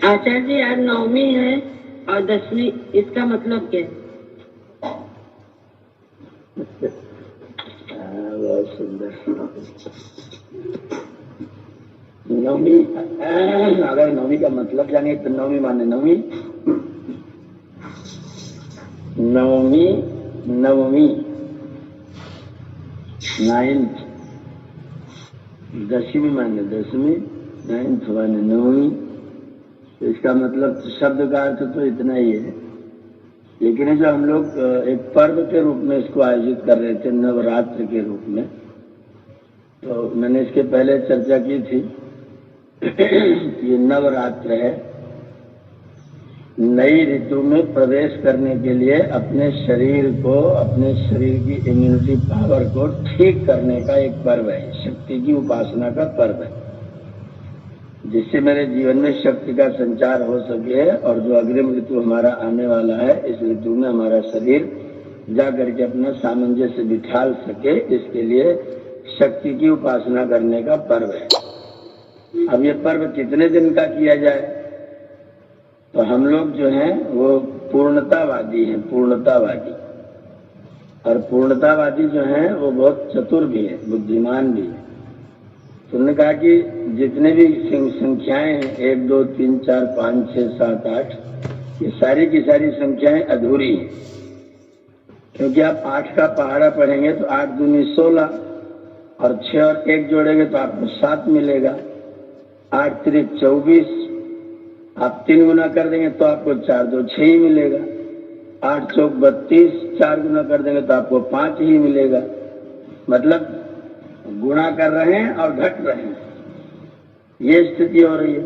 आचार्य जी, आज नवमी है और 10वीं, इसका मतलब क्या है? बहुत सुंदर। नवमी, अगर नवमी का मतलब जाने तो नवमी माने नवमी, नवमी, नवमी 9th, 10वीं माने 10वीं, 9th माने नवमी। इसका मतलब शब्द का अर्थ तो इतना ही है, लेकिन जो हम लोग एक पर्व के रूप में इसको आयोजित कर रहे थे, नवरात्र के रूप में, तो मैंने इसके पहले चर्चा की थी। ये नवरात्र है, नई ऋतु में प्रवेश करने के लिए अपने शरीर को, अपने शरीर की इम्यूनिटी पावर को ठीक करने का एक पर्व है, शक्ति की उपासना का पर्व है, जिससे मेरे जीवन में शक्ति का संचार हो सके और जो अग्रिम ऋतु हमारा आने वाला है, इस ऋतु में हमारा शरीर जा करके अपना सामंजस्य बिठा सके, इसके लिए शक्ति की उपासना करने का पर्व है। अब ये पर्व कितने दिन का किया जाए? तो हम लोग जो हैं वो पूर्णतावादी हैं, पूर्णतावादी। और पूर्णतावादी जो हैं वो बहुत चतुर भी है, बुद्धिमान भी है। तो उन्होंने कहा कि जितने भी संख्याएं हैं, 1 2 3 4 5 6 7 8, ये सारी की सारी संख्याएं अधूरी हैं, क्योंकि आप 8 का पहाड़ा पढ़ेंगे तो 8 दूनी 16, और 6 और 1 जोड़ेंगे तो आपको 7 मिलेगा, 8 त्रिक 24, आप 3 गुना कर देंगे तो आपको 4 2 6 ही मिलेगा, 8 चौक 32, 4 गुना कर देंगे तो आपको 5 ही मिलेगा। मतलब गुणा कर रहे हैं और घट रहे हैं, ये स्थिति हो रही है।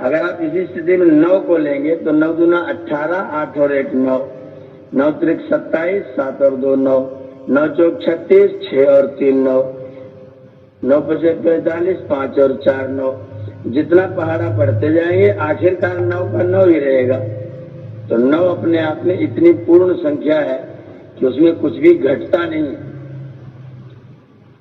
अगर आप इसी स्थिति में 9 को लेंगे तो 9 दूना 18, 8 और 1 9, 9 त्रिक 27, 7 और 2 9, 9 चौक 36, 6 और 3 9, 9 पचे 45, 5 और 4 9। जितना पहाड़ा पढ़ते जाएंगे आखिरकार 9 का 9 ही रहेगा। तो 9 अपने आप में इतनी पूर्ण संख्या है कि उसमें कुछ भी घटता नहीं है।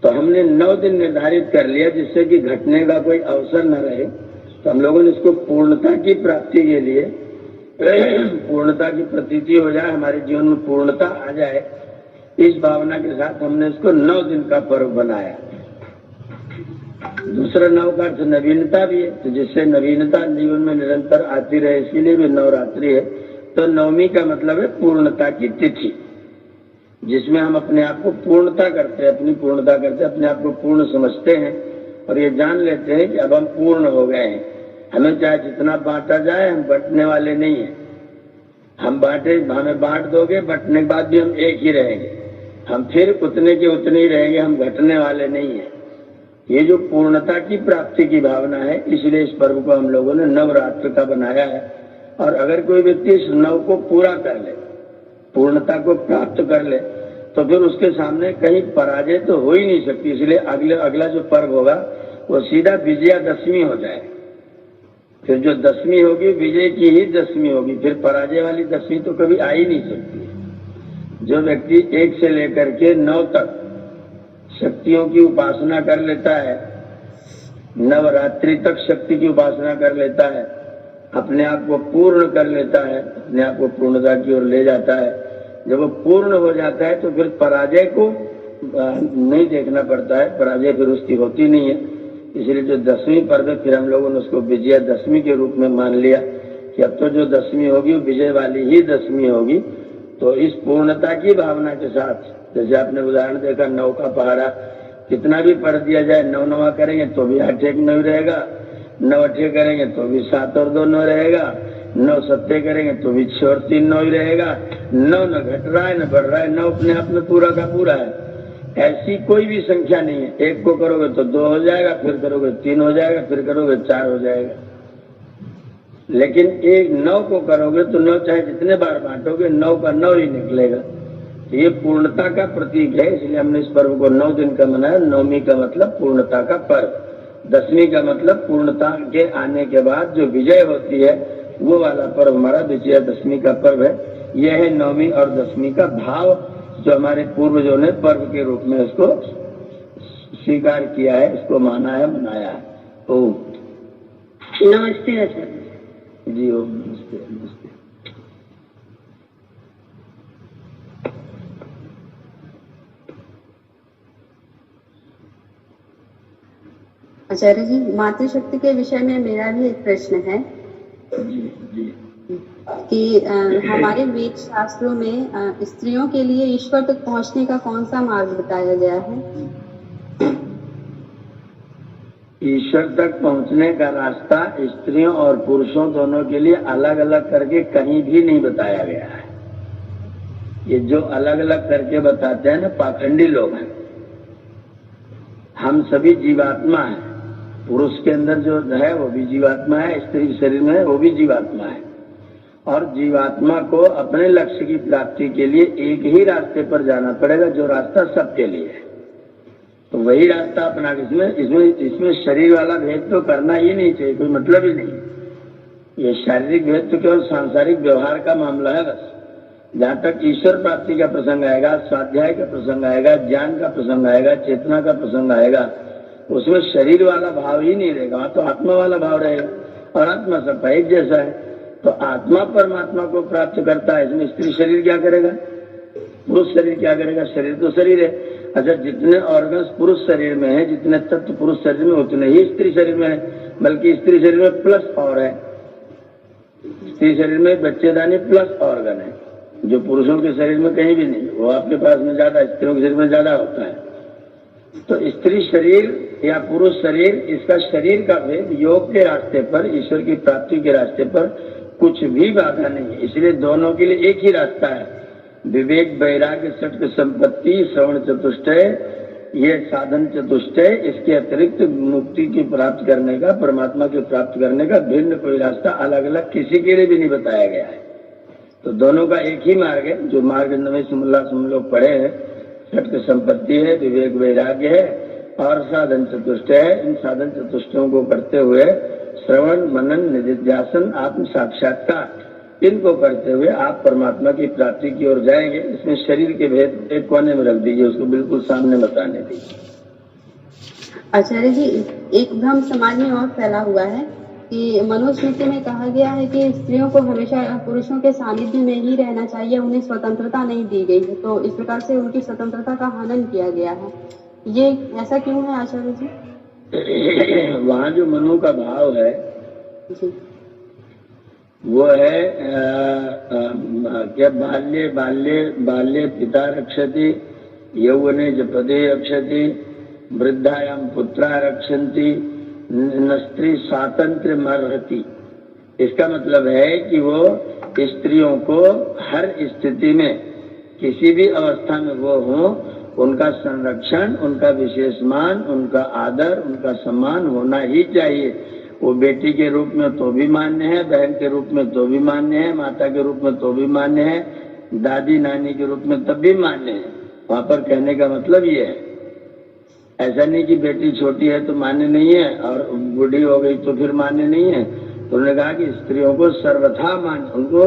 तो हमने 9 दिन निर्धारित कर लिया जिससे कि घटने का कोई अवसर न रहे। तो हम लोगों ने इसको पूर्णता की प्राप्ति के लिए, पूर्णता की प्रतीति हो जाए, हमारे जीवन में पूर्णता आ जाए, इस भावना के साथ हमने इसको 9 दिन का पर्व बनाया। दूसरा 9 का अर्थ नवीनता भी है, तो जिससे नवीनता जीवन में निरंतर आती रहे, इसीलिए भी नवरात्रि है। तो नवमी का मतलब है पूर्णता की तिथि, जिसमें हम अपने आप को पूर्णता करते हैं, अपनी पूर्णता करते हैं, अपने आप को पूर्ण समझते हैं और ये जान लेते हैं कि अब हम पूर्ण हो गए हैं। हमें चाहे जितना बांटा जाए, हम बंटने वाले नहीं हैं। हमें बांट दोगे, बंटने के बाद भी हम एक ही रहेंगे, हम फिर उतने के उतने ही रहेंगे, हम घटने वाले नहीं हैं। ये जो पूर्णता की प्राप्ति की भावना है, इसलिए इस पर्व को हम लोगों ने नवरात्र का बनाया है। और अगर कोई व्यक्ति इस 9 को पूरा कर ले, पूर्णता को प्राप्त कर ले, तो फिर उसके सामने कहीं पराजय तो हो ही नहीं सकती। इसलिए अगला जो पर्व होगा वो सीधा विजयादशमी हो जाए। फिर जो दशमी होगी विजय की ही दशमी होगी, फिर पराजय वाली दशमी तो कभी आ ही नहीं सकती। जो व्यक्ति 1 से लेकर के 9 तक शक्तियों की उपासना कर लेता है, नवरात्रि तक शक्ति की उपासना कर लेता है, अपने आप को पूर्ण कर लेता है, अपने आप को पूर्णता की ओर ले जाता है। जब वो पूर्ण हो जाता है तो फिर पराजय को नहीं देखना पड़ता है, पराजय फिर उसकी होती नहीं है। इसलिए जो 10वीं पर्व है, फिर हम लोगों ने उसको विजयादशमी के रूप में मान लिया कि अब तो जो दशमी होगी वो विजय वाली ही दशमी होगी। तो इस पूर्णता की भावना के साथ, जैसे आपने उदाहरण देखा, 9 का पहाड़ा कितना भी पढ़ दिया जाए, 9 9 करेंगे तो भी 8 1 9 रहेगा, 9 8 करेंगे तो भी 7 और 2 9 रहेगा, 9 7 करेंगे तो भी 6 और 3 9 ही रहेगा। 9 न घट रहा है न बढ़ रहा है, 9 अपने आप में पूरा का पूरा है। ऐसी कोई भी संख्या नहीं है। 1 को करोगे तो 2 हो जाएगा, फिर करोगे 3 हो जाएगा, फिर करोगे 4 हो जाएगा। लेकिन 9 को करोगे तो 9 चाहे जितने बार बांटोगे 9 का 9 ही निकलेगा। तो ये पूर्णता का प्रतीक है, इसलिए हमने इस पर्व को 9 दिन का मनाया। नवमी का मतलब पूर्णता का पर्व, दशमी का मतलब पूर्णता के आने के बाद जो विजय होती है वो वाला पर्व हमारा विजयादशमी का पर्व है। यह है नवमी और दशमी का भाव, जो हमारे पूर्वजों ने पर्व के रूप में इसको स्वीकार किया है, इसको माना है, मनाया है। ओम नमस्ते आचार्य। जी ओम नमस्ते नमस्ते। आचार्य जी, मातृशक्ति के विषय में मेरा भी एक प्रश्न है जी जी कि हमारे वेद शास्त्रों में स्त्रियों के लिए ईश्वर तक पहुंचने का कौन सा मार्ग बताया गया है? ईश्वर तक पहुंचने का रास्ता स्त्रियों और पुरुषों दोनों के लिए अलग अलग करके कहीं भी नहीं बताया गया है। ये जो अलग अलग करके बताते हैं ना, पाखंडी लोग हैं। हम सभी जीवात्मा हैं। पुरुष के अंदर जो है वो भी जीवात्मा है, स्त्री शरीर में है वो भी जीवात्मा है। और जीवात्मा को अपने लक्ष्य की प्राप्ति के लिए एक ही रास्ते पर जाना पड़ेगा, जो रास्ता सबके लिए है। तो वही रास्ता अपना इसमें शरीर वाला भेद तो करना ही नहीं चाहिए, कोई मतलब ही नहीं। ये शारीरिक भेद तो केवल सांसारिक व्यवहार का मामला है बस। जहाँ तक ईश्वर प्राप्ति का प्रसंग आएगा, स्वाध्याय का प्रसंग आएगा, ज्ञान का प्रसंग आएगा, चेतना का प्रसंग आएगा, उसमें शरीर वाला भाव ही नहीं रहेगा, वहां तो आत्मा वाला भाव रहेगा। और आत्मा सबका एक जैसा है। तो आत्मा परमात्मा को प्राप्त करता है, इसमें स्त्री शरीर क्या करेगा, पुरुष शरीर क्या करेगा? शरीर तो शरीर है। अच्छा, जितने ऑर्गन्स पुरुष शरीर में है, जितने तत्व पुरुष शरीर में, उतने ही स्त्री शरीर में है। बल्कि स्त्री शरीर में प्लस और है। स्त्री शरीर में बच्चेदानी प्लस ऑर्गन है, जो पुरुषों के शरीर में कहीं भी नहीं। वो आपके पास में ज्यादा, स्त्रियों के शरीर में ज्यादा होता है। तो स्त्री शरीर या पुरुष शरीर, इसका शरीर का भेद योग के रास्ते पर, ईश्वर की प्राप्ति के रास्ते पर कुछ भी बाधा नहीं है। इसलिए दोनों के लिए एक ही रास्ता है। विवेक वैराग्य षट् संपत्ति श्रवण चतुष्टय, ये साधन चतुष्टय। इसके अतिरिक्त मुक्ति की प्राप्त करने का, परमात्मा की प्राप्त करने का भिन्न कोई रास्ता अलग अलग किसी के लिए भी नहीं बताया गया है। तो दोनों का एक ही मार्ग है, जो मार्ग नवे सुमला हम लोग पढ़े हैं। षट् संपत्ति है, विवेक वैराग्य है और साधन चतुष्टय है। इन साधन चतुष्टयों को करते हुए श्रवण मनन निधिध्यासन आत्म साक्षात्कार, इनको करते हुए आप परमात्मा की प्राप्ति की ओर जाएंगे। इसमें शरीर के भेद एक कोने में रख दीजिए, उसको बिल्कुल सामने मत आने दीजिए। आचार्य जी, एक भ्रम समाज में और फैला हुआ है कि मनुस्मृति में कहा गया है कि स्त्रियों को हमेशा पुरुषों के सानिध्य में ही रहना चाहिए, उन्हें स्वतंत्रता नहीं दी गई है। तो इस प्रकार से उनकी स्वतंत्रता का हनन किया गया है। ये ऐसा क्यों है आचार्य जी? वहाँ जो मनु का भाव है जी, वो है क्या, बाल्ये बाल्ये बाल्ये पिता रक्षति, यौवने जपदे रक्षति, वृद्धायां पुत्रा रक्षन्ति, न स्त्री स्वातंत्र मर्हति। इसका मतलब है कि वो स्त्रियों को हर स्थिति में, किसी भी अवस्था में वो हो, उनका संरक्षण, उनका विशेष मान, उनका आदर, उनका सम्मान होना ही चाहिए। वो बेटी के रूप में तो भी मान्य है, बहन के रूप में तो भी मान्य है, माता के रूप में तो भी मान्य है, दादी नानी के रूप में तब भी मान्य है। वहां पर कहने का मतलब ये है, ऐसा नहीं कि बेटी छोटी है तो मान्य नहीं है और बूढ़ी हो गई तो फिर मान्य नहीं है। तो उन्होंने कहा कि स्त्रियों को सर्वथा मान्य, उनको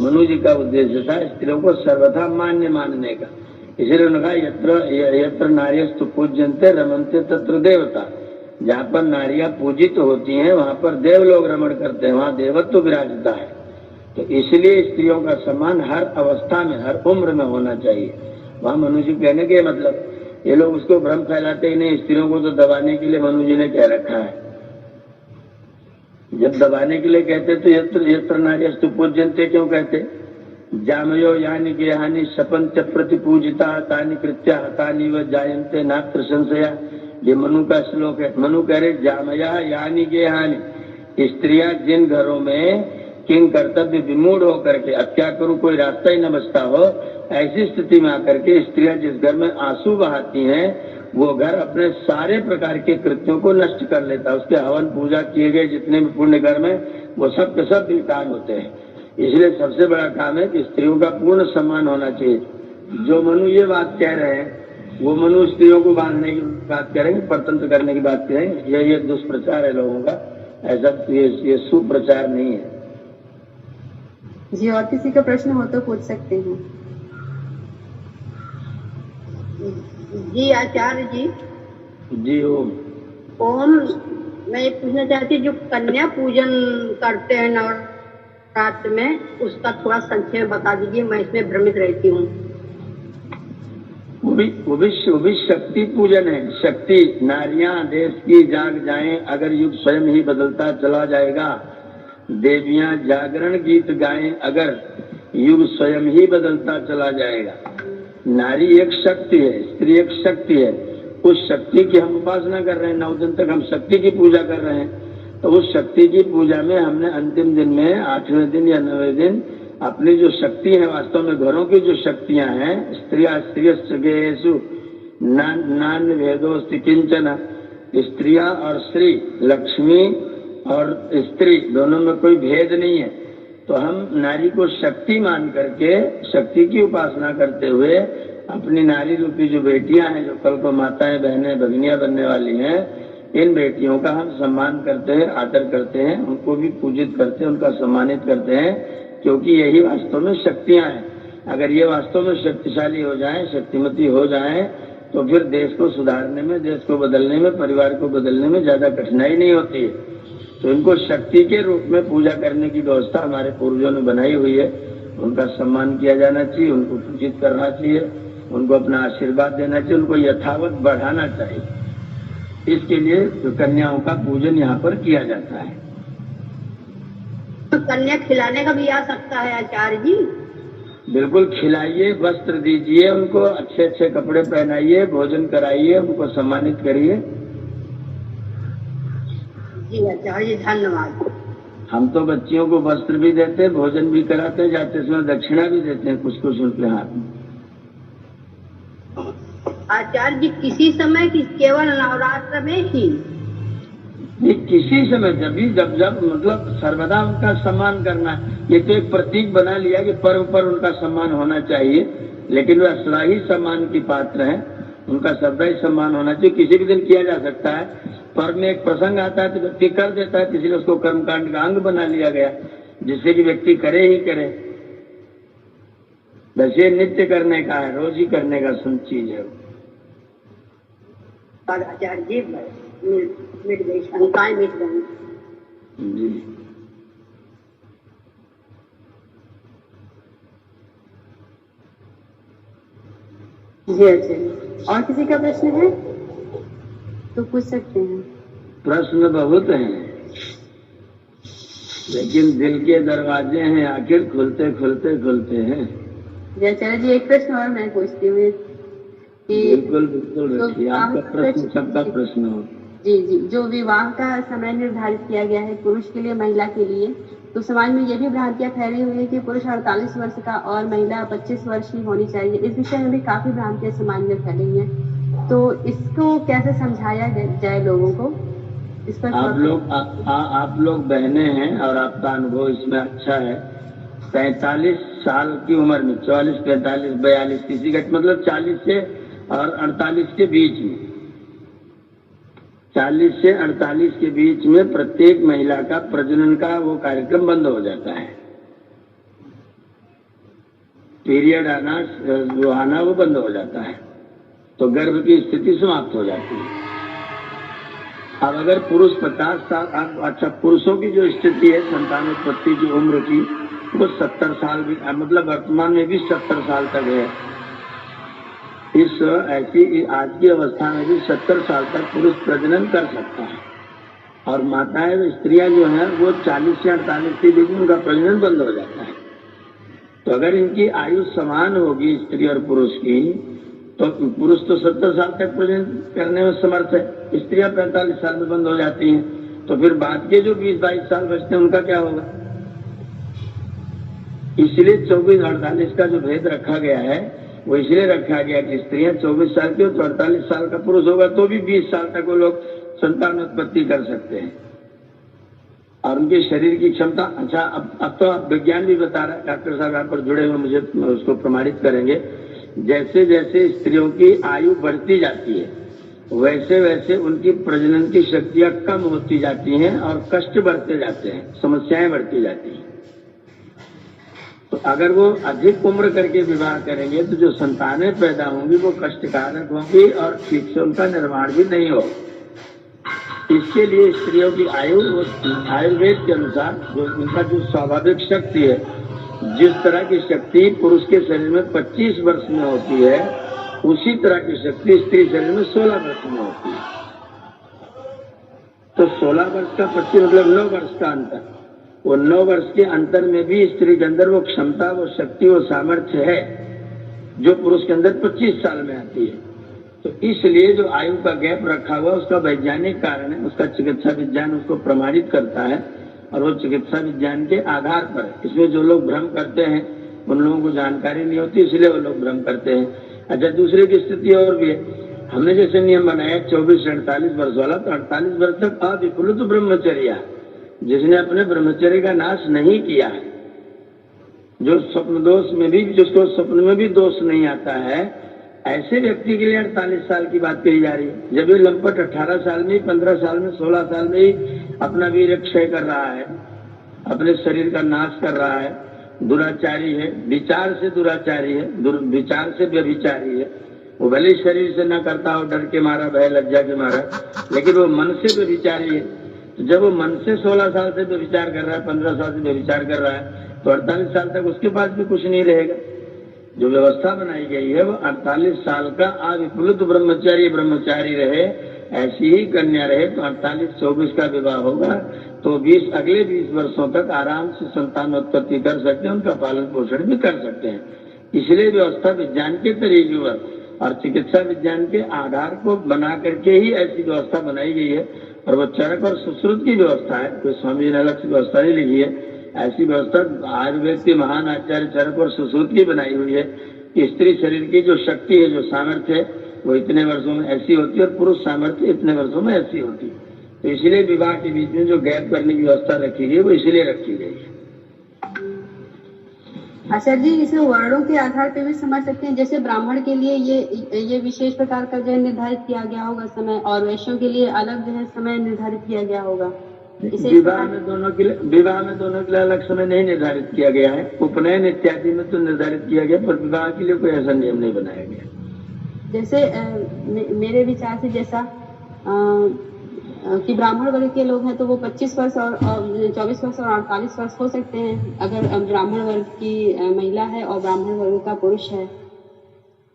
मनु जी का उद्देश्य था स्त्रियों को सर्वथा मान्य मानने का। इसलिए उन्होंने कहा यत्र नार्यस्तु पूज्यन्ते रमन्ते तत्र देवता। जहाँ पर नारियां पूजित होती हैं वहां पर देव लोग रमण करते हैं, वहां देवत्व विराजता है। तो इसलिए स्त्रियों का सम्मान हर अवस्था में, हर उम्र में होना चाहिए। वहां मनु जी कहने के मतलब, ये लोग उसको भ्रम फैलाते ही नहीं। स्त्रियों को तो दबाने के लिए मनु जी ने कह रखा है। जब दबाने के लिए कहते तो यत्र नार्यस्तु पूज्यन्ते क्यों कहते? जामयो यानी गेहानि सपंच प्रति पूजिता तानि कृत्या तानि व जायन्ते नात्र संशया। ये मनु का श्लोक है। मनु कह रहे जामया यानी गेहानि, स्त्रियां जिन घरों में किंग कर्तव्य विमूढ़ होकर के, अब क्या करूं कोई रास्ता ही न बचता हो, ऐसी स्थिति में आकर के स्त्रियां जिस घर में आंसू बहाती हैं, वो घर अपने सारे प्रकार के कृत्यों को नष्ट कर लेता है। उसके हवन पूजा किए गए जितने भी पुण्य कर्म है वो सब के सब बेकार होते हैं। इसलिए सबसे बड़ा काम है कि स्त्रियों का पूर्ण सम्मान होना चाहिए। जो मनु ये बात कह रहे हैं वो मनु स्त्रियों को बांधने की बात करेंगे, परतंत्र करने की बात करेंगे। ये दुष्प्रचार है लोगों का, ऐसा ये सुप्रचार नहीं है। जी, और किसी का प्रश्न हो तो पूछ सकते हैं। जी आचार्य जी। जी ओम। मैं ये पूछना चाहती हूँ, जो कन्या पूजन करते हैं रात में उसका थोड़ा संक्षेप बता दीजिए, मैं इसमें भ्रमित रहती हूँ। वो भी शक्ति पूजन है। शक्ति, नारियां देश की जाग जाएं, अगर युग स्वयं ही बदलता चला जाएगा। देवियां जागरण गीत गाएं, अगर युग स्वयं ही बदलता चला जाएगा। नारी एक शक्ति है, स्त्री एक शक्ति है। उस शक्ति की हम उपासना कर रहे हैं, 9 दिन तक हम शक्ति की पूजा कर रहे हैं। तो उस शक्ति की पूजा में हमने अंतिम दिन में 8वें दिन या 9वें दिन अपनी जो शक्ति है, वास्तव में घरों की जो शक्तियां हैं, स्त्रियस्ु नान भेदोस्ति किंचन, स्त्रियां और स्त्री, लक्ष्मी और स्त्री दोनों में कोई भेद नहीं है। तो हम नारी को शक्ति मान करके शक्ति की उपासना करते हुए अपनी नारी रूपी जो बेटियां हैं, जो कल को माताएं, बहनें, भगिनियां बनने वाली हैं, इन बेटियों का हम सम्मान करते हैं, आदर करते हैं, उनको भी पूजित करते हैं, उनका सम्मानित करते हैं, क्योंकि यही वास्तव में शक्तियां हैं। अगर ये वास्तव में शक्तिशाली हो जाएं, शक्तिमती हो जाएं, तो फिर देश को सुधारने में, देश को बदलने में, परिवार को बदलने में ज्यादा कठिनाई नहीं होती है। तो इनको शक्ति के रूप में पूजा करने की व्यवस्था हमारे पूर्वजों ने बनाई हुई है। उनका सम्मान किया जाना चाहिए, उनको पूजित करना चाहिए, उनको अपना आशीर्वाद देना चाहिए, उनको यथावत बढ़ाना चाहिए। इसके लिए तो कन्याओं का पूजन यहाँ पर किया जाता है। तो कन्या खिलाने का भी आ सकता है आचार्य जी? बिल्कुल खिलाइए, वस्त्र दीजिए, उनको अच्छे अच्छे कपड़े पहनाइए, भोजन कराइए, उनको सम्मानित करिए। जी आचार्य जी, धन्यवाद। हम तो बच्चियों को वस्त्र भी देते हैं, भोजन भी कराते हैं, जाते समय दक्षिणा भी देते हैं कुछ कुछ उनके हाथ में। आचार्य जी, किसी समय कि केवल नवरात्र में ही? ये किसी समय, जब मतलब सर्वदा उनका सम्मान करना है। ये तो एक प्रतीक बना लिया कि पर्व पर उनका सम्मान होना चाहिए, लेकिन वे असला ही सम्मान की पात्र हैं, उनका सदा ही सम्मान होना चाहिए। किसी भी दिन किया जा सकता है, पर्व में एक प्रसंग आता है तो व्यक्ति कर देता है, इसलिए उसको कर्मकांड का अंग बना लिया गया, जिससे कि व्यक्ति करे ही करे। वैसे नित्य करने का है, रोज ही करने का चीज है। आचार्य जी, मिट गई शंकाएं, मिट गई जी। जी अच्छा, और किसी का प्रश्न है तो पूछ सकते हैं। प्रश्न बहुत हैं, लेकिन दिल के दरवाजे हैं, आखिर खुलते खुलते खुलते हैं। जी आचार्य जी, एक प्रश्न और मैं पूछती हूँ कि बिल्कुल बिल्कुल रखिए, आपका प्रश्न सबका प्रश्न हो। जी जी, जो विवाह का समय निर्धारित किया गया है पुरुष के लिए, महिला के लिए, तो समाज में ये भी भ्रांतियां फैली हुई है कि पुरुष 48 वर्ष का और महिला 25 वर्ष की होनी चाहिए। इस विषय में भी काफी भ्रांतियां समाज में फैली हैं, तो इसको कैसे समझाया जाए लोगों को? इस पर आप लोग बहने हैं और आपका अनुभव इसमें अच्छा है। 45 साल की उम्र में, 44, 45, 42, किसी का मतलब 40 से और 48 के बीच में, 40 से 48 के बीच में प्रत्येक महिला का प्रजनन का वो कार्यक्रम बंद हो जाता है। पीरियड आना वो बंद हो जाता है, तो गर्भ की स्थिति समाप्त हो जाती है। अब अगर पुरुष 50 साल, अच्छा पुरुषों की जो स्थिति है संतानोत्पत्ति की उम्र की, वो 70 साल भी, मतलब वर्तमान में भी 70 साल तक है। इस ऐसी आज की अवस्था में भी 70 साल तक पुरुष प्रजनन कर सकता है, और माताएं, स्त्रियां जो हैं वो 40 से 48 के बीच में उनका प्रजनन बंद हो जाता है। तो अगर इनकी आयु समान होगी स्त्री और पुरुष की, तो पुरुष तो 70 साल तक प्रजनन करने में समर्थ है, स्त्रियां 45 साल में बंद हो जाती हैं। तो फिर बाद के जो 20-22 साल बचते हैं उनका क्या होगा? इसलिए 24-48 का जो भेद रखा गया है वो इसलिए रखा गया कि स्त्रियां 24 साल की हो तो 48 साल का पुरुष होगा तो भी 20 साल तक वो लोग संतान उत्पत्ति कर सकते हैं, और उनके शरीर की क्षमता। अच्छा, अब तो विज्ञान भी बता रहा है, डॉक्टर साहब यहाँ पर जुड़े हुए, मुझे उसको प्रमाणित करेंगे। जैसे जैसे स्त्रियों की आयु बढ़ती जाती है वैसे वैसे उनकी प्रजनन की शक्तियां कम होती जाती हैं और कष्ट बढ़ते जाते हैं, समस्याएं बढ़ती जाती हैं। तो अगर वो अधिक उम्र करके विवाह करेंगे तो जो संतानें पैदा होंगी वो कष्टकारक होंगी और ठीक से उनका निर्माण भी नहीं होगा। इसके लिए स्त्रियों की आयु आयुर्वेद के अनुसार जो उनका जो स्वाभाविक शक्ति है, जिस तरह की शक्ति पुरुष के शरीर में 25 वर्ष में होती है, उसी तरह की शक्ति स्त्री शरीर में 16 वर्ष में होती है। तो 16 वर्ष का 25 मतलब 9 वर्ष का अंतर। वो 9 वर्ष के अंतर में भी स्त्री के अंदर वो क्षमता, वो शक्ति, वो सामर्थ्य है जो पुरुष के अंदर 25 साल में आती है। तो इसलिए जो आयु का गैप रखा हुआ उसका वैज्ञानिक कारण है, उसका चिकित्सा विज्ञान उसको प्रमाणित करता है और वो चिकित्सा विज्ञान के आधार पर है। इसमें जो लोग भ्रम करते हैं उन लोगों को जानकारी नहीं होती, इसलिए वो लोग भ्रम करते हैं। अच्छा, दूसरे की स्थिति और भी है। हमने जैसे नियम बनाया 24 से 48 वर्ष वाला, तो 48 वर्ष तक अविफलित ब्रह्मचर्य, जिसने अपने ब्रह्मचर्य का नाश नहीं किया है, जो स्वप्न दोष में भी, जिसको स्वप्न में भी दोष नहीं आता है, ऐसे व्यक्ति के लिए 48 साल की बात कही जा रही है। जब ये लंपट 18 साल में, 15 साल में, 16 साल में ही अपना वीर्य क्षय कर रहा है, अपने शरीर का नाश कर रहा है, दुराचारी है, विचार से दुराचारी है, विचार से व्यभिचारी है। वो भले शरीर से न करता हो, डर के मारा, भय लज्जा के मारा, लेकिन वो मन से व्यभिचारी है। तो जब वो मन से 16 साल से व्यभिचार कर रहा है, 15 साल से व्यभिचार कर रहा है, तो 48 साल तक उसके पास भी कुछ नहीं रहेगा। जो व्यवस्था बनाई गई है वो 48 साल का अविफलित ब्रह्मचारी रहे, ऐसी ही कन्या रहे, तो 48-24 का विवाह होगा, तो 20 अगले 20 वर्षों तक आराम से संतानोत्पत्ति कर सकते हैं, उनका पालन पोषण भी कर सकते हैं। इसलिए व्यवस्था विज्ञान के तरीके पर और चिकित्सा विज्ञान के आधार को बना करके ही ऐसी व्यवस्था बनाई गई है। और वो चरक और सुश्रुत की व्यवस्था है, कोई स्वामी जी ने अलग से व्यवस्था नहीं लिखी है। ऐसी व्यवस्था आयुर्वेद के महान आचार्य चरक और सुश्रुत की बनाई हुई है कि स्त्री शरीर की जो शक्ति है, जो सामर्थ्य है, वो इतने वर्षों में ऐसी होती है और पुरुष सामर्थ्य इतने वर्षों में ऐसी होती है। तो इसीलिए विवाह के बीच में जो गैप करने की व्यवस्था रखी गई, वो इसलिए रखी गई है। आचार्य जी, इसे वर्णों के आधार पर भी समझ सकते हैं। जैसे ब्राह्मण के लिए ये विशेष प्रकार का जो है निर्धारित किया गया होगा समय, और वैश्यों के लिए अलग जो है समय निर्धारित किया गया होगा। विवाह में दोनों के लिए अलग समय नहीं निर्धारित किया गया है। उपनयन इत्यादि में तो निर्धारित किया गया, पर विवाह के लिए कोई ऐसा नियम नहीं बनाया गया। जैसे मेरे विचार से जैसा कि ब्राह्मण वर्ग के लोग हैं तो वो 25 वर्ष और 24 वर्ष और 48 वर्ष हो सकते हैं, अगर ब्राह्मण वर्ग की महिला है और ब्राह्मण वर्ग का पुरुष है,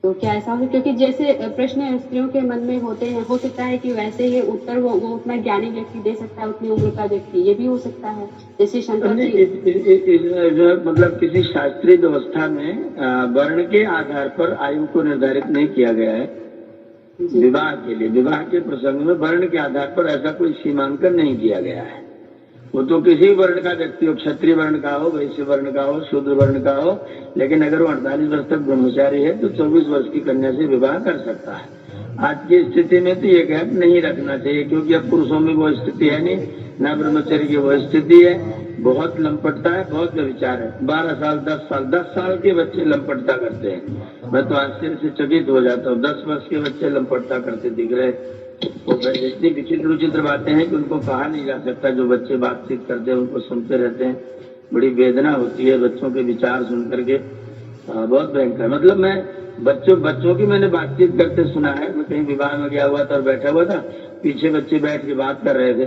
तो क्या ऐसा हो? क्योंकि जैसे प्रश्न स्त्रियों के मन में होते हैं, हो सकता है कि वैसे ही उत्तर वो उतना ज्ञानी व्यक्ति दे सकता है, उतनी उम्र का व्यक्ति, ये भी हो सकता है। जैसे शंकर जी मतलब किसी शास्त्रीय व्यवस्था में वर्ण के आधार पर आयु को निर्धारित नहीं किया गया है। विवाह के लिए, विवाह के प्रसंग में वर्ण के आधार पर ऐसा कोई सीमांकन नहीं किया गया है। वो तो किसी वर्ण का व्यक्ति हो, क्षत्रिय वर्ण का हो, वैश्य वर्ण का हो, शूद्र वर्ण का हो, लेकिन अगर वो 48 वर्ष तक ब्रह्मचारी है तो 24 वर्ष की कन्या से विवाह कर सकता है। आज की स्थिति में तो ये गैप नहीं रखना चाहिए, क्योंकि अब पुरुषों में वो स्थिति है नहीं, ना ब्रह्मचर्य की वो स्थिति है, बहुत लंपटता है, बहुत व्यभिचार है। 12 साल 10 साल के बच्चे लंपटता करते हैं। मैं तो आश्चर्य से चकित हो जाता हूँ, 10 वर्ष के बच्चे लंपटता करते दिख रहे। इतनी विचित्र बातें हैं कि उनको कहा नहीं जा सकता। जो बच्चे बातचीत करते हैं उनको सुनते रहते हैं, बड़ी वेदना होती है बच्चों के विचार सुन करके, बहुत भयंकर। मतलब मैं बच्चों की मैंने बातचीत करते सुना है। मैं कहीं विवाह में गया हुआ था और बैठा हुआ था, पीछे बच्चे बैठ के बात कर रहे थे,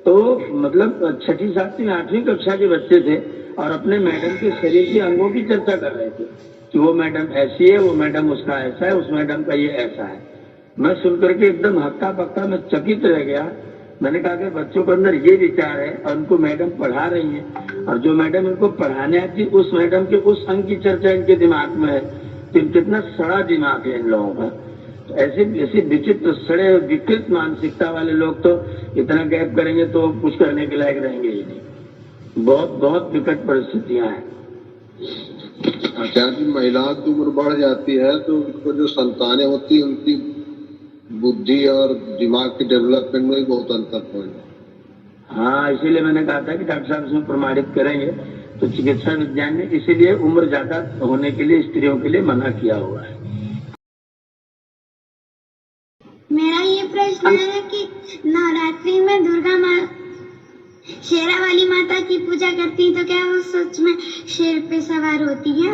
तो मतलब 6ठी 7वीं 8वीं कक्षा के बच्चे थे और अपने मैडम के शरीर के अंगों की चर्चा कर रहे थे कि वो मैडम ऐसी है, वो मैडम उसका ऐसा है, उस मैडम का ये ऐसा है। मैं सुनकर के एकदम हक्का पक्का में चकित रह गया। मैंने कहा कि बच्चों के अंदर ये विचार है और उनको मैडम पढ़ा रही है, और जो मैडम इनको पढ़ाने आती उस मैडम के उस अंक की चर्चा इनके दिमाग में है, तो कितना सड़ा दिमाग है इन लोगों का। तो ऐसे विचित्र सड़े विकृत मानसिकता वाले लोग तो इतना गैप करेंगे तो कुछ करने के लायक रहेंगे ही नहीं। बहुत विकट परिस्थितियां हैं। आचार्य जी, महिलाओं की उम्र बढ़ जाती है तो उनको जो संतानें होती है उनकी बुद्धि और दिमाग की डेवलपमेंट में बहुत अंतर पड़ जाता है। हाँ, इसीलिए मैंने कहा था कि डॉक्टर साहब इसमें प्रमाणित करेंगे। तो चिकित्सा विज्ञान ने इसीलिए उम्र ज्यादा होने के लिए स्त्रियों के लिए मना किया हुआ है। मेरा ये प्रश्न है कि नवरात्रि में दुर्गा माँ शेरा वाली माता की पूजा करती है, तो क्या वो सच में शेर पे सवार होती है?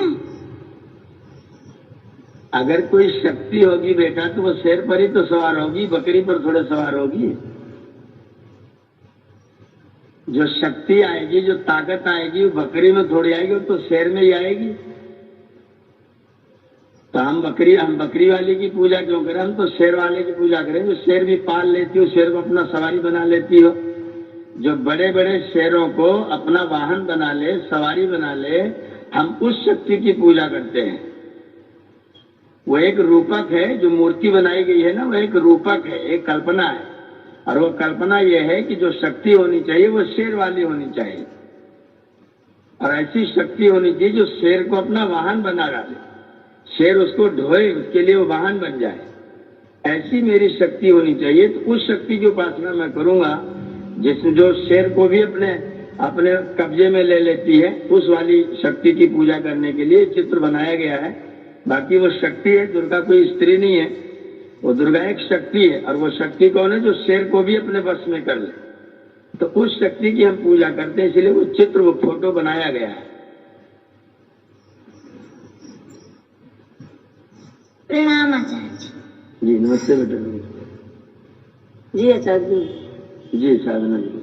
अगर कोई शक्ति होगी बेटा तो वो शेर पर ही तो सवार होगी, बकरी पर थोड़े सवार होगी। जो शक्ति आएगी, जो ताकत आएगी, वो बकरी में थोड़ी आएगी, वो तो शेर में ही आएगी। तो हम बकरी वाले की पूजा क्यों करें? हम तो शेर वाले की पूजा करें जो शेर भी पाल लेती हो, शेर को अपना सवारी बना लेती हो। जो बड़े बड़े शेरों को अपना वाहन बना ले, सवारी बना ले, हम उस शक्ति की पूजा करते हैं। वो एक रूपक है, जो मूर्ति बनाई गई है ना, वो एक रूपक है, एक कल्पना है। और वो कल्पना ये है कि जो शक्ति होनी चाहिए वो शेर वाली होनी चाहिए, और ऐसी शक्ति होनी चाहिए जो शेर को अपना वाहन बना डाले, शेर उसको ढोए, उसके लिए वो वाहन बन जाए। ऐसी मेरी शक्ति होनी चाहिए। तो उस शक्ति की उपासना मैं करूंगा जिसमें जो शेर को भी अपने अपने कब्जे में ले लेती है, उस वाली शक्ति की पूजा करने के लिए चित्र बनाया गया है। बाकी वो शक्ति है, दुर्गा कोई स्त्री नहीं है, वो दुर्गा एक शक्ति है। और वो शक्ति कौन है? जो शेर को भी अपने वश में कर ले। तो उस शक्ति की हम पूजा करते हैं, इसलिए वो चित्र, वो फोटो बनाया गया है। प्रणाम आचार्य जी। जी नमस्ते बेटा। जी आचार्य जी। जी साधना जी।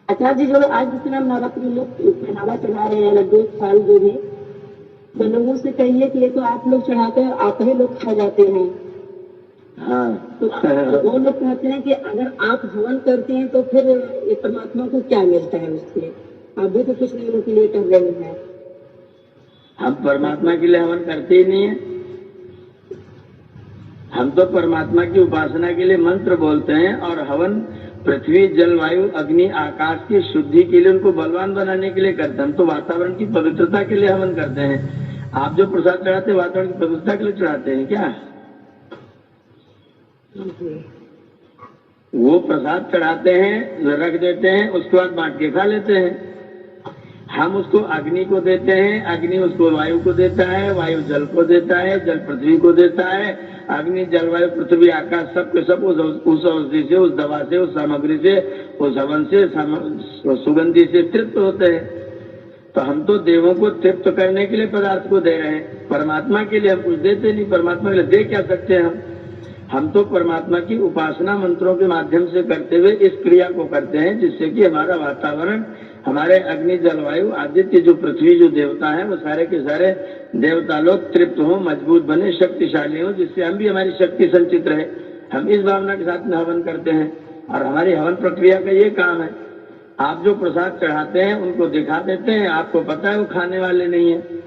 आचार्य जी, जो आज जितने हम नवरात्रि लोग पहनावा चढ़ा रहे हैं, लड्डू थाल जो भी, तो लोगों से कहिए कि ये तो आप लोग चढ़ाते हैं, आप ही लोग खा जाते हैं। हाँ तो वो लोग कहते हैं कि अगर आप हवन करते हैं तो फिर ये परमात्मा को क्या मिलता है उससे? आप भी तो कुछ लोगों के लिए कर रहे हैं। हम परमात्मा के लिए हवन करते ही नहीं है। हम तो परमात्मा की उपासना के लिए मंत्र बोलते हैं, और हवन पृथ्वी, जल, वायु, अग्नि, आकाश की शुद्धि के लिए, उनको बलवान बनाने के लिए करते हैं। हम तो वातावरण की पवित्रता के लिए हवन करते हैं। आप जो प्रसाद चढ़ाते हैं वातावरण की पवित्रता के लिए चढ़ाते हैं क्या? वो प्रसाद चढ़ाते हैं, रख देते हैं, उसके बाद बांट के खा लेते हैं। हम उसको अग्नि को देते हैं, अग्नि उसको वायु को देता है, वायु जल को देता है, जल पृथ्वी को देता है। अग्नि, जल, वायु, पृथ्वी, आकाश सब के सब उस औषधि से, उस दवा से, उस सामग्री से, उस हवन से, सुगंधि से तृप्त होते हैं। तो हम तो देवों को तृप्त करने के लिए पदार्थ को दे रहे हैं, परमात्मा के लिए हम कुछ देते नहीं। परमात्मा के लिए दे क्या सकते हैं हम तो परमात्मा की उपासना मंत्रों के माध्यम से करते हुए इस क्रिया को करते हैं, जिससे कि हमारा वातावरण, हमारे अग्नि, जलवायु, आदित्य, जो पृथ्वी, जो देवता है, वो सारे के सारे देवता लोग तृप्त हो, मजबूत बने, शक्तिशाली हो, जिससे हम भी, हमारी शक्ति संचित रहे। हम इस भावना के साथ में हवन करते हैं, और हमारी हवन प्रक्रिया का ये काम है। आप जो प्रसाद चढ़ाते हैं उनको दिखा देते हैं, आपको पता है वो खाने वाले नहीं है,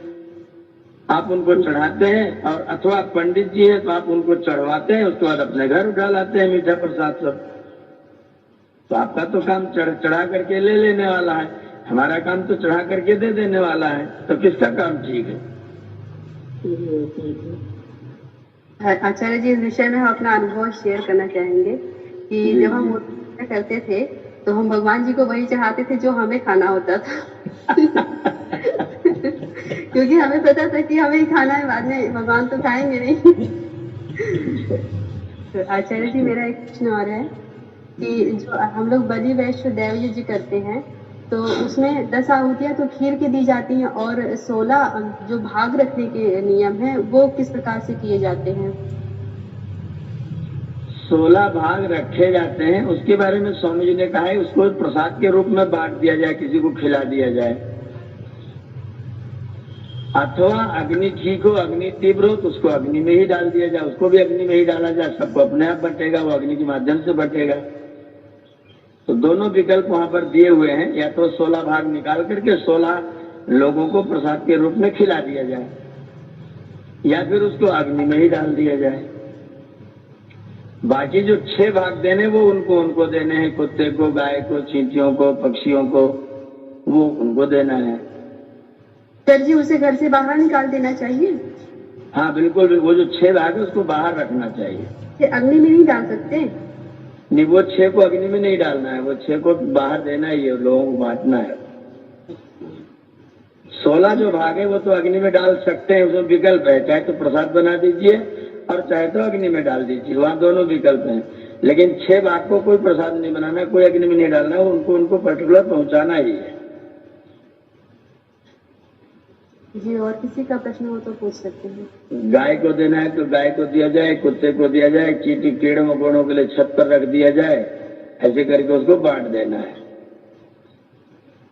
आप उनको चढ़ाते हैं, और अथवा पंडित जी हैं तो आप उनको चढ़वाते हैं, उसके बाद अपने घर उठा लाते हैं मीठा प्रसाद सब। तो आपका तो काम चढ़ा करके ले लेने वाला है, हमारा काम तो चढ़ा करके दे देने वाला है। तो किसका काम ठीक है? आचार्य जी, इस विषय में हम अपना अनुभव शेयर करना चाहेंगे कि जब हम मूर्ति करते थे तो हम भगवान जी को वही चढ़ाते थे जो हमें खाना होता था। क्योंकि हमें पता था कि हमें ही खाना है, बाद में भगवान तो खाएंगे नहीं। तो आचार्य जी, मेरा एक प्रश्न और है कि जो हम लोग बलि वैश्व दैव यज्ञ करते हैं, तो उसमें 10 आहुतियां तो खीर की दी जाती हैं, और 16 जो भाग रखने के नियम है वो किस प्रकार से किए जाते हैं? 16 भाग रखे जाते हैं, उसके बारे में स्वामी जी ने कहा है उसको प्रसाद के रूप में बांट दिया जाए, किसी को खिला दिया जाए। अथवा अग्नि ठीक हो, अग्नि तीव्र हो, तो उसको अग्नि में ही डाल दिया जाए, उसको भी अग्नि में ही डाला जाए, सबको अपने आप बटेगा, वो अग्नि के माध्यम से बटेगा। तो दोनों विकल्प वहां पर दिए हुए हैं, या तो 16 भाग निकाल करके 16 लोगों को प्रसाद के रूप में खिला दिया जाए, या फिर उसको अग्नि में ही डाल दिया जाए। बाकी जो 6 भाग देने वो उनको देने हैं, कुत्ते को, गाय को, चींटियों को, पक्षियों को, वो उनको देना है। सर जी, उसे घर से बाहर निकाल देना चाहिए? हाँ बिल्कुल, वो जो 6 भाग है उसको बाहर रखना चाहिए। अग्नि में नहीं डाल सकते? नहीं, वो 6 को अग्नि में नहीं डालना है, वो 6 को बाहर देना ही है, लोगों को बांटना है। 16 जो भाग है वो तो अग्नि में डाल सकते हैं, उसमें विकल्प है, चाहे तो प्रसाद बना दीजिए और चाहे तो अग्नि में डाल दीजिए, वहाँ दोनों विकल्प हैं। लेकिन 6 भाग को कोई प्रसाद नहीं बनाना, कोई अग्नि में नहीं डालना, उनको पर्टिकुलर पहुंचाना ही है। जी, और किसी का प्रश्न हो तो पूछ सकते हैं। गाय को देना है तो गाय को दिया जाए, कुत्ते को दिया जाए, चींटी कीड़े मकोड़ों के लिए छत पर रख दिया जाए, ऐसे करके उसको बांट देना है।